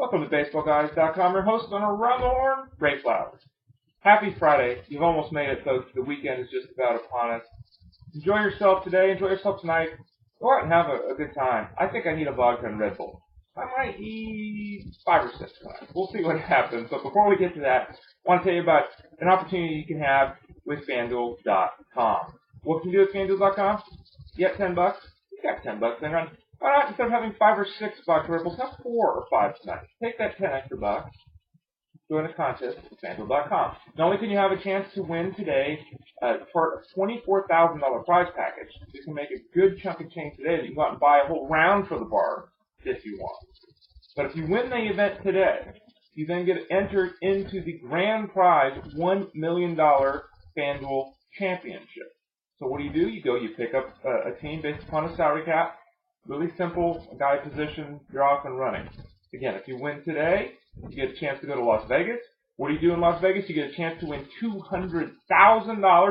Welcome to BaseballGuys.com, your host on Around the Horn, Ray Flowers. Happy Friday. You've almost made it, folks. The weekend is just about upon us. Enjoy yourself today. Enjoy yourself tonight. Go out and have a good time. I think I need a vodka and Red Bull. I might eat 5 or 6 tonight. We'll see what happens. But before we get to that, I want to tell you about an opportunity you can have with FanDuel.com. What can you do with FanDuel.com? You get $10. You got $10 then run. Why not, instead of having 5 or 6 vodka Red Bulls, have 4 or 5 tonight. Take that 10 extra bucks. Join a contest at FanDuel.com. Not only can you have a chance to win today for a $24,000 prize package, you can make a good chunk of change today that you can go out and buy a whole round for the bar if you want. But if you win the event today, you then get entered into the grand prize $1 million FanDuel championship. So what do? You pick up a team based upon a salary cap. Really simple, a guy position, you're off and running. Again, if you win today, you get a chance to go to Las Vegas. What do you do in Las Vegas? You get a chance to win $200,000.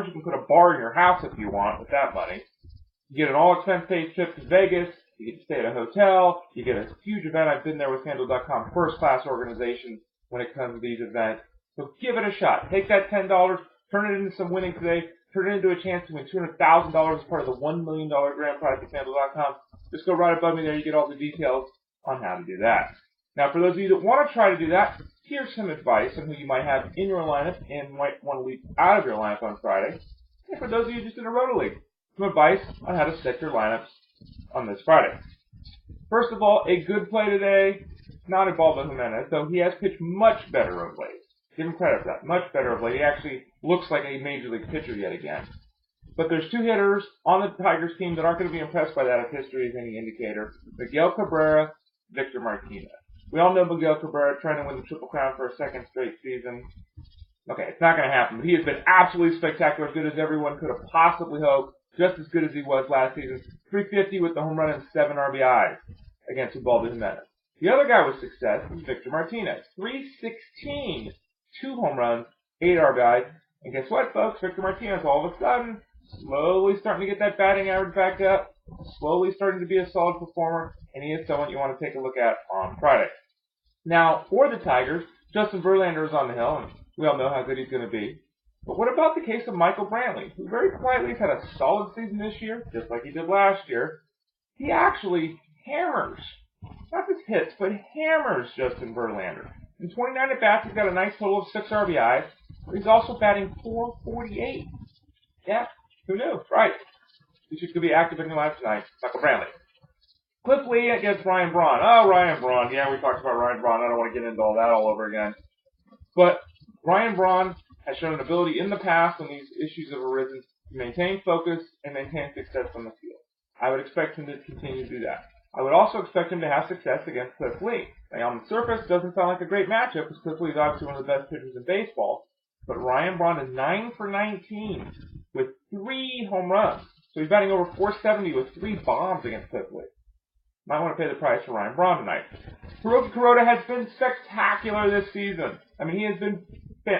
You can put a bar in your house if you want with that money. You get an all-expense-paid trip to Vegas. You get to stay at a hotel. You get a huge event. I've been there with FanDuel.com, first-class organization when it comes to these events. So give it a shot. Take that $10, turn it into some winning today, turn it into a chance to win $200,000 as part of the $1 million grand prize at FanDuel.com. Just go right above me there. You get all the details on how to do that. Now, for those of you that want to try to do that, here's some advice on who you might have in your lineup and might want to leave out of your lineup on Friday. And for those of you just in a roto league, some advice on how to set your lineups on this Friday. First of all, a good play today, not Ubaldo Jimenez, though he has pitched much better of late. Give him credit for that. Much better of late. He actually looks like a major league pitcher yet again. But there's 2 hitters on the Tigers team that aren't going to be impressed by that if history is any indicator. Miguel Cabrera, Victor Martinez. We all know Miguel Cabrera trying to win the Triple Crown for a second straight season. Okay, it's not going to happen, but he has been absolutely spectacular, as good as everyone could have possibly hoped, just as good as he was last season. 350 with the home run and 7 RBIs against Ubaldo Jimenez. The other guy with success is Victor Martinez. 316, 2 home runs, 8 RBIs. And guess what, folks? Victor Martinez, all of a sudden, slowly starting to get that batting average back up, slowly starting to be a solid performer, and he is someone you want to take a look at on Friday. Now, for the Tigers, Justin Verlander is on the hill, and we all know how good he's going to be. But what about the case of Michael Brantley, who very quietly has had a solid season this year, just like he did last year? He actually hammers, not just hits, but hammers Justin Verlander. In 29 at-bats, he's got a nice total of 6 RBIs, but he's also batting .448. Yeah, who knew? Right. He's just going to be active in your life tonight. Michael Brantley. Cliff Lee against Ryan Braun. Oh, Ryan Braun. Yeah, we talked about Ryan Braun. I don't want to get into all that all over again. But Ryan Braun has shown an ability in the past when these issues have arisen to maintain focus and maintain success on the field. I would expect him to continue to do that. I would also expect him to have success against Cliff Lee. Now, on the surface, doesn't sound like a great matchup because Cliff Lee is obviously one of the best pitchers in baseball. But Ryan Braun is 9 for 19 with 3 home runs. So he's batting over .470 with 3 bombs against Cliff Lee. Might want to pay the price for Ryan Braun tonight. Hiroki Kuroda has been spectacular this season. I mean, he has been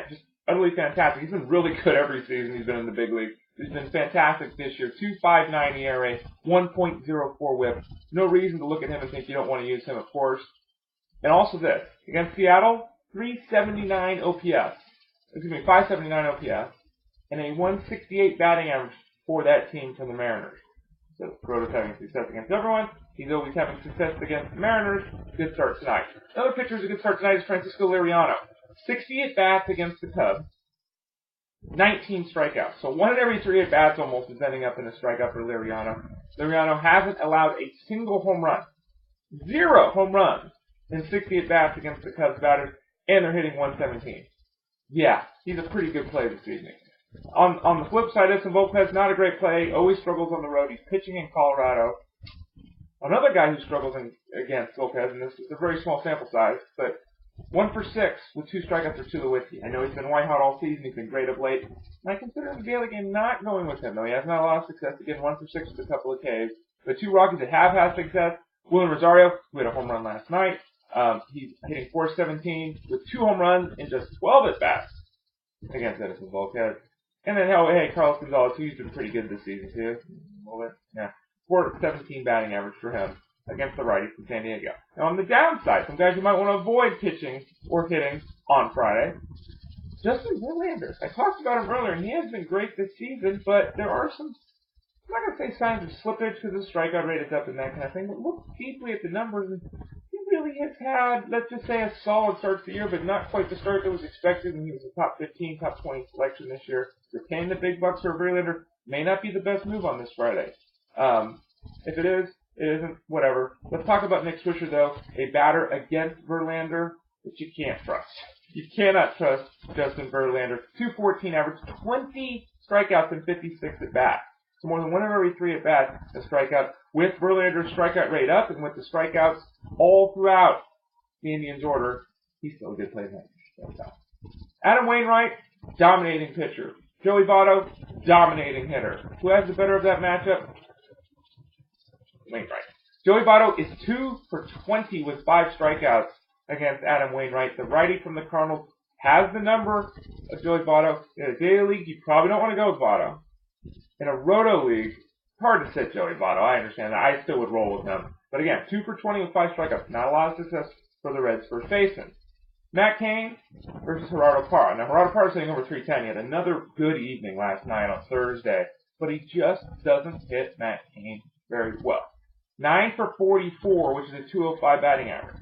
just utterly fantastic. He's been really good every season he's been in the big league. He's been fantastic this year. 2.59 ERA, 1.04 WHIP. No reason to look at him and think you don't want to use him, of course. And also this, against Seattle, 379 OPS. Excuse me, 579 OPS, and a 168 batting average for that team from the Mariners. So Kuroda's having success against everyone. He's always having success against the Mariners. Good start tonight. Another pitcher who's a good start tonight is Francisco Liriano. 60 at-bats against the Cubs. 19 strikeouts. So 1 in every 3 at-bats almost is ending up in a strikeout for Liriano. Liriano hasn't allowed a single home run. 0 home runs in 60 at-bats against the Cubs batters, and they're hitting 117. Yeah, he's a pretty good play this evening. On the flip side, Edson Volquez, not a great play. Always struggles on the road. He's pitching in Colorado. Another guy who struggles against Volquez, and this is a very small sample size, but 1 for 6 with 2 strikeouts for Tulowitzki. I know he's been white hot all season. He's been great of late. And I consider in the daily game not going with him, though. He has not a lot of success. Again, 1 for 6 with a couple of Ks. The 2 Rockies that have had success, William Rosario, who had a home run last night. He's hitting .417 with 2 home runs in just 12 at-bats against Edson Volquez. And then, hey, Carlos Gonzalez, who's been pretty good this season, too. Yeah. .417 batting average for him against the righty from San Diego. Now on the downside, some guys you might want to avoid pitching or hitting on Friday. Justin Verlander. I talked about him earlier, and he has been great this season, but there are some, I'm not going to say signs of slippage because the strikeout rate is up and that kind of thing, but look deeply at the numbers, and he really has had, let's just say, a solid start to the year, but not quite the start that was expected when he was a top 15, top 20 selection this year. You're paying the big bucks for Verlander. May not be the best move on this Friday. If it is, it isn't, whatever. Let's talk about Nick Swisher, though, a batter against Verlander that you can't trust. You cannot trust Justin Verlander. 214 average, 20 strikeouts and 56 at bat. So more than 1 of every 3 at bats a strikeout. With Verlander's strikeout rate up and with the strikeouts all throughout the Indians' order, he's still a good play manager. Adam Wainwright, dominating pitcher. Joey Votto, dominating hitter. Who has the better of that matchup? Wainwright. Joey Votto is 2 for 20 with 5 strikeouts against Adam Wainwright. The righty from the Cardinals has the number of Joey Votto. In a daily league, you probably don't want to go with Votto. In a roto league, it's hard to sit Joey Votto. I understand that. I still would roll with him. But again, 2 for 20 with 5 strikeouts. Not a lot of success for the Reds' first baseman. Matt Cain versus Gerardo Parra. Now, Gerardo Parra is sitting over 310. He had another good evening last night on Thursday, but he just doesn't hit Matt Cain very well. 9 for 44, which is a 205 batting average.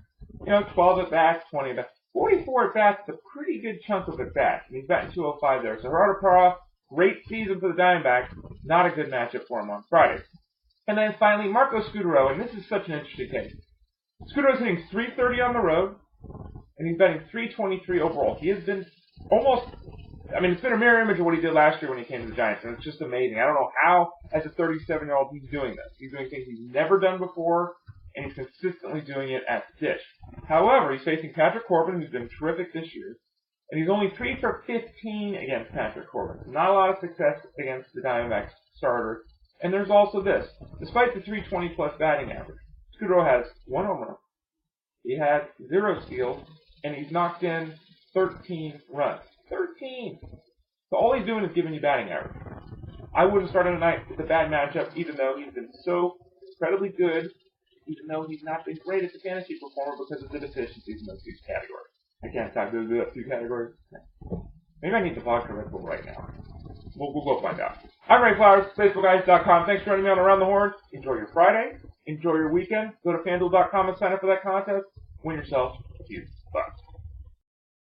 12 at bats, 20 at bats. 44 at bats is a pretty good chunk of at bats, and he's batting 205 there. So Gerardo Parra, great season for the Diamondbacks, not a good matchup for him on Friday. And then finally, Marco Scutaro, and this is such an interesting case. Scudaro's hitting 330 on the road, and he's batting 323 overall. He has been it's been a mirror image of what he did last year when he came to the Giants, and it's just amazing. I don't know how, as a 37-year-old, he's doing this. He's doing things he's never done before, and he's consistently doing it at the dish. However, he's facing Patrick Corbin, who's been terrific this year, and he's only 3 for 15 against Patrick Corbin. So not a lot of success against the Diamondbacks starter. And there's also this. Despite the 320-plus batting average, Scutaro has 1 home run. He had 0 steals, and he's knocked in 13 runs. 13! So all he's doing is giving you batting average. I wouldn't start him tonight with a bad matchup, even though he's been so incredibly good, even though he's not been great as a fantasy performer because of the deficiencies in those 2 categories. I can't talk those 2 categories. Maybe I need the vodka Red Bull right now. We'll go find out. I'm Ray Flowers, FaceballGuys.com. Thanks for joining me on Around the Horn. Enjoy your Friday. Enjoy your weekend. Go to FanDuel.com and sign up for that contest. Win yourself a few bucks.